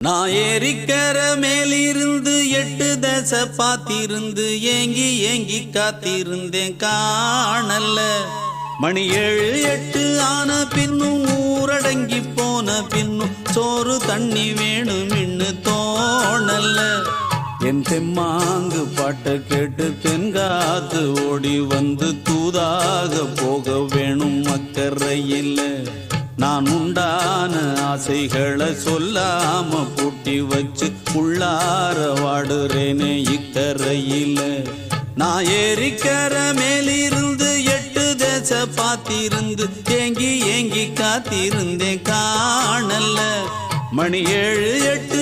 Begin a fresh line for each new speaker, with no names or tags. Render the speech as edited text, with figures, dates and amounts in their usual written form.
நான் ஏரிக்கர மேலிருந்து 8 தசை பாத்திருந்து ஏங்கி ஏங்கி காத்திருந்தேன் காணல்ல. மணி 7 8 ஆன பின்னும் ஊரடங்கி போன பின்னும் சோறு தண்ணி வேணும் இன்னு தோணல்ல. என் தெம்மாங்கு பாட்டை கேட்டு தென்காத்து ஓடி வந்து தூதாக போக வேணும் அக்கறையில். நான் உண்டான ஆசைகளை சொல்லாம பூட்டி வச்சு உள்ளார வாடுறேனே இக்கரையில. நான் ஏரிக்கர மேலிருந்து 8 தசை பாத்திருந்து ஏங்கி ஏங்கி காத்திருந்தேன் காணல்ல. மணி 7 8